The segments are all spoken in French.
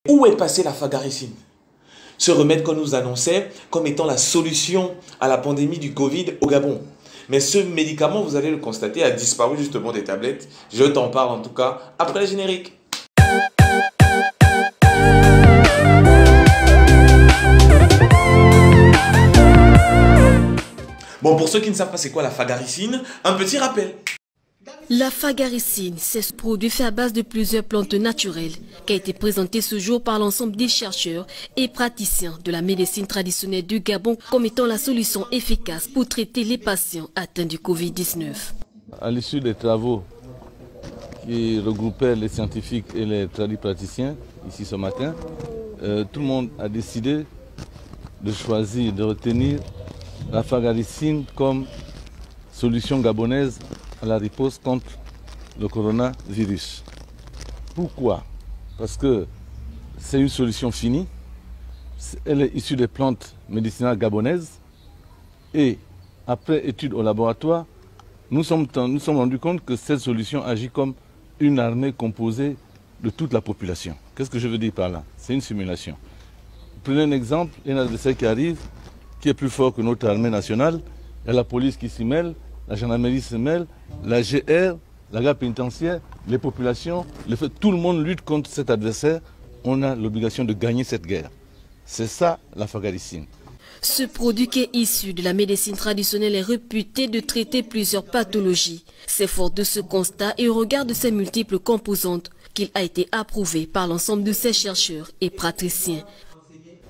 Où est passée la fagaricine? Ce remède qu'on nous annonçait comme étant la solution à la pandémie du Covid au Gabon. Mais ce médicament, vous allez le constater, a disparu justement des tablettes. Je t'en parle en tout cas après le générique. Bon, pour ceux qui ne savent pas c'est quoi la fagaricine, un petit rappel. La fagaricine, c'est ce produit fait à base de plusieurs plantes naturelles qui a été présenté ce jour par l'ensemble des chercheurs et praticiens de la médecine traditionnelle du Gabon comme étant la solution efficace pour traiter les patients atteints du Covid-19. À l'issue des travaux qui regroupaient les scientifiques et les praticiens ici ce matin, tout le monde a décidé de choisir, de retenir la fagaricine comme solution gabonaise à la riposte contre le coronavirus. Pourquoi? Parce que c'est une solution finie, elle est issue des plantes médicinales gabonaises et après étude au laboratoire, nous sommes rendus compte que cette solution agit comme une armée composée de toute la population. Qu'est-ce que je veux dire par là? C'est une simulation. Prenez un exemple, il y a un adversaire qui arrive, qui est plus fort que notre armée nationale, il y a la police qui s'y mêle, la gendarmerie se mêle, la GR, la garde pénitentiaire, les populations, tout le monde lutte contre cet adversaire. On a l'obligation de gagner cette guerre. C'est ça la fagaricine. Ce produit qui est issu de la médecine traditionnelle est réputé de traiter plusieurs pathologies. C'est fort de ce constat et au regard de ses multiples composantes qu'il a été approuvé par l'ensemble de ses chercheurs et praticiens.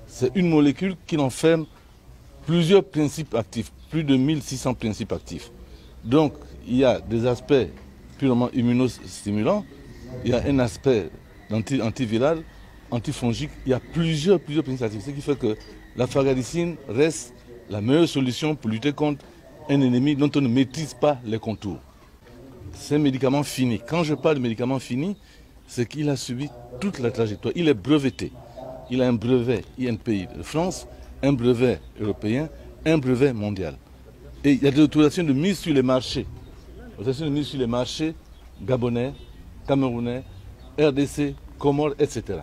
C'est une molécule qui enferme plusieurs principes actifs, plus de 1600 principes actifs. Donc, il y a des aspects purement immunostimulants, il y a un aspect antiviral, antifongique, il y a plusieurs principes actifs. Ce qui fait que la fagaricine reste la meilleure solution pour lutter contre un ennemi dont on ne maîtrise pas les contours. C'est un médicament fini. Quand je parle de médicament fini, c'est qu'il a subi toute la trajectoire. Il est breveté. Il a un brevet INPI de France, un brevet européen, un brevet mondial. Et il y a des autorisations de mise sur les marchés. Autorisations de mise sur les marchés gabonais, camerounais, RDC, Comores, etc.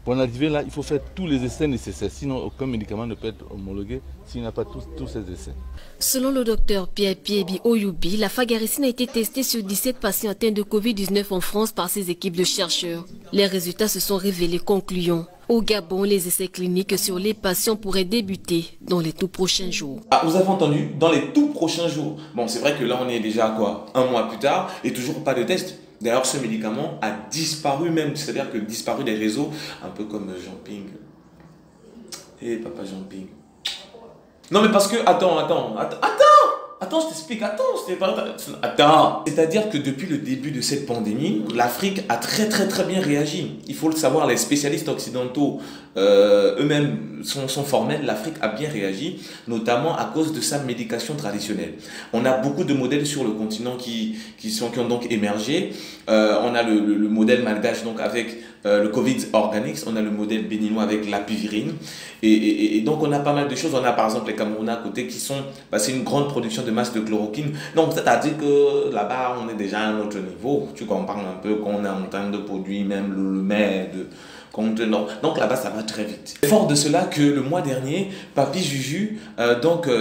Pour en arriver là, il faut faire tous les essais nécessaires. Sinon, aucun médicament ne peut être homologué s'il n'y a pas tous ces essais. Selon le docteur Pierre Piebi Oyoubi, la fagaricine a été testée sur 17 patients atteints de Covid-19 en France par ses équipes de chercheurs. Les résultats se sont révélés concluants. Au Gabon, les essais cliniques sur les patients pourraient débuter dans les tout prochains jours. Ah, vous avez entendu? Dans les tout prochains jours. Bon, c'est vrai que là, on est déjà quoi? Un mois plus tard et toujours pas de test. D'ailleurs, ce médicament a disparu même, c'est-à-dire que disparu des réseaux, un peu comme Jean-Ping. Eh, papa Jean-Ping. Non, mais parce que, attends, je t'explique, attends. C'est-à-dire que depuis le début de cette pandémie, l'Afrique a très bien réagi. Il faut le savoir, les spécialistes occidentaux eux-mêmes sont formels. L'Afrique a bien réagi, notamment à cause de sa médication traditionnelle. On a beaucoup de modèles sur le continent qui ont donc émergé. On a le modèle malgache donc avec le Covid Organics, on a le modèle béninois avec l'apivirine. Et donc on a pas mal de choses. On a par exemple les Camerounais à côté qui sont, c'est une grande production de masse de chloroquine. Donc c'est-à-dire que là-bas on est déjà à un autre niveau. Tu comprends un peu qu'on est en train de produire même le MED. Donc là-bas ça va très vite. C'est fort de cela que le mois dernier, Papi Juju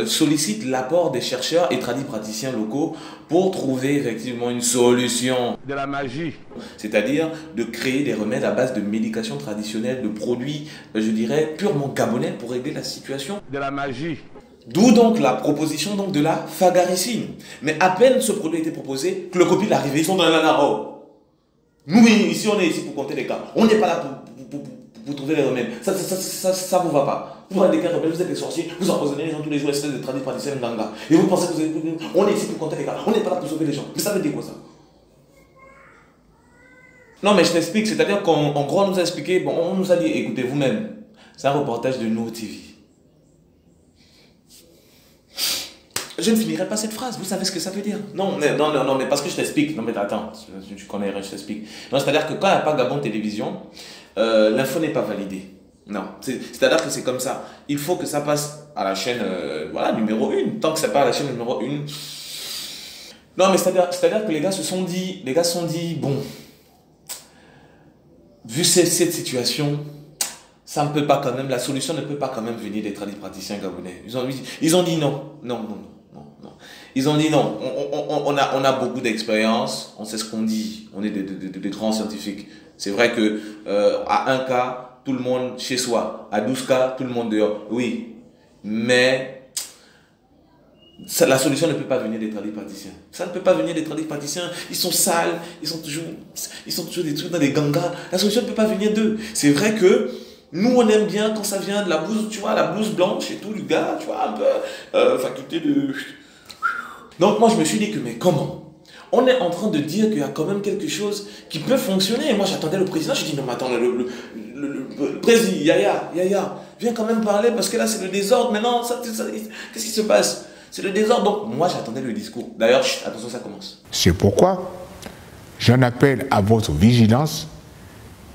sollicite l'apport des chercheurs et praticiens locaux pour trouver effectivement une solution. De la magie. C'est-à-dire de créer des remèdes à base de médication traditionnelle, de produits, je dirais, purement gabonais pour régler la situation. De la magie. D'où donc la proposition donc de la fagaricine. Mais à peine ce produit a été proposé que le Covid est arrivé, ils sont dans la naro. Nous, ici, on est ici pour compter les cas. On n'est pas là pour trouver les remèdes. Ça vous va pas. Vous prenez des cas de remèdes, vous êtes des sorciers, vous empoisonnez les gens tous les jours, espèce de tradition d'anga. Et vous pensez que on est ici pour compter les cas. On n'est pas là pour sauver les gens. Mais ça veut dire quoi ça? Non, mais je t'explique. C'est-à-dire qu'en gros, on nous a expliqué, bon, on nous a dit, écoutez vous-même, c'est un reportage de No TV. Je ne finirai pas cette phrase, vous savez ce que ça veut dire. Non, mais parce que je t'explique. Non, mais attends, tu connais, je t'explique. Non, c'est-à-dire que quand il n'y a pas Gabon Télévision, l'info n'est pas validée. Non, c'est-à-dire que c'est comme ça. Il faut que ça passe à la chaîne numéro 1. Tant que c'est pas à la chaîne numéro 1. Non, mais c'est-à-dire que les gars se sont dit, bon, vu cette situation, ça ne peut pas quand même, la solution ne peut pas quand même venir des tradipraticiens gabonais. Ils ont dit non. Ils ont dit non. On a beaucoup d'expérience, on sait ce qu'on dit, on est de grands scientifiques. C'est vrai que à 1 cas, tout le monde chez soi. À 12 cas, tout le monde dehors. Oui, mais la solution ne peut pas venir des tradipraticiens. Ça ne peut pas venir des tradipraticiens. Ils sont sales, ils sont toujours des trucs dans des gangas. La solution ne peut pas venir d'eux. C'est vrai que nous, on aime bien quand ça vient de la blouse, tu vois, la blouse blanche et tout, le gars, tu vois, un peu faculté de... Donc moi, je me suis dit que, mais comment? On est en train de dire qu'il y a quand même quelque chose qui peut fonctionner. Et moi, j'attendais le président, je dis, non, mais attends, le président, Yaya, viens quand même parler, parce que là, c'est le désordre. Maintenant, qu'est-ce qui se passe? C'est le désordre. Donc, moi, j'attendais le discours. D'ailleurs, attention, ça commence. C'est pourquoi j'en appelle à votre vigilance,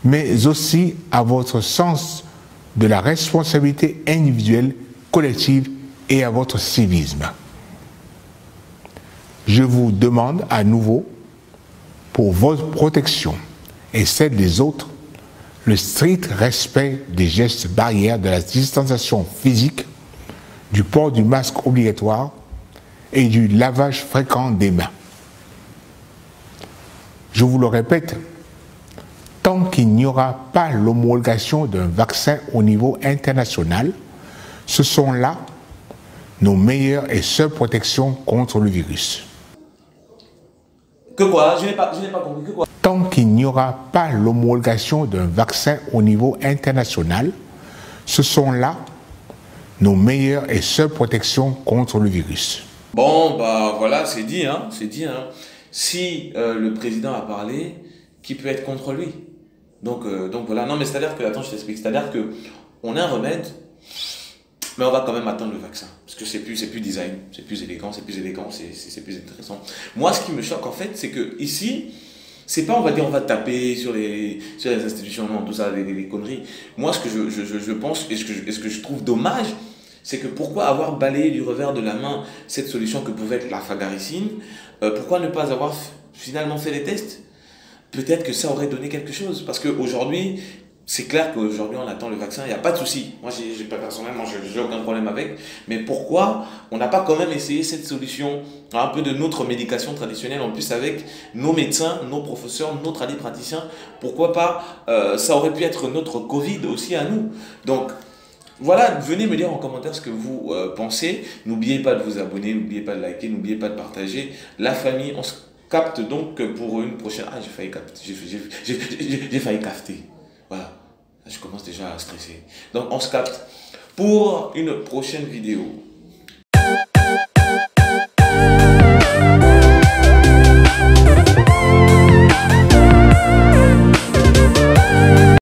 mais aussi à votre sens de la responsabilité individuelle, collective et à votre civisme. Je vous demande à nouveau, pour votre protection et celle des autres, le strict respect des gestes barrières de la distanciation physique, du port du masque obligatoire et du lavage fréquent des mains. Je vous le répète, tant qu'il n'y aura pas l'homologation d'un vaccin au niveau international, ce sont là nos meilleures et seules protections contre le virus. Que quoi? Je n'ai pas compris. Que quoi? Tant qu'il n'y aura pas l'homologation d'un vaccin au niveau international, ce sont là nos meilleures et seules protections contre le virus. Bon, bah voilà, c'est dit, hein. Si le président a parlé, qui peut être contre lui? Donc voilà, non mais c'est-à-dire que, attends, je t'explique, c'est-à-dire que on a un remède, mais on va quand même attendre le vaccin, parce que c'est plus design, c'est plus élégant, c'est plus intéressant. Moi, ce qui me choque en fait, c'est que ici, c'est pas, on va dire, on va taper sur les institutions, non, tout ça, les conneries. Moi, ce que je pense, et ce que je trouve dommage, c'est que pourquoi avoir balayé du revers de la main cette solution que pouvait être la fagaricine, pourquoi ne pas avoir finalement fait les tests? Peut-être que ça aurait donné quelque chose, parce qu'aujourd'hui, c'est clair qu'aujourd'hui on attend le vaccin, il n'y a pas de souci. Moi, personnellement, je n'ai aucun problème avec. Mais pourquoi on n'a pas quand même essayé cette solution, un peu de notre médication traditionnelle, en plus avec nos médecins, nos professeurs, nos tradipraticiens? Pourquoi pas, ça aurait pu être notre Covid aussi à nous. Donc, voilà, venez me dire en commentaire ce que vous pensez. N'oubliez pas de vous abonner, n'oubliez pas de liker, n'oubliez pas de partager. La famille, on se capte donc pour une prochaine... Ah, j'ai failli capter. J'ai failli capter. Voilà, je commence déjà à stresser. Donc on se capte pour une prochaine vidéo.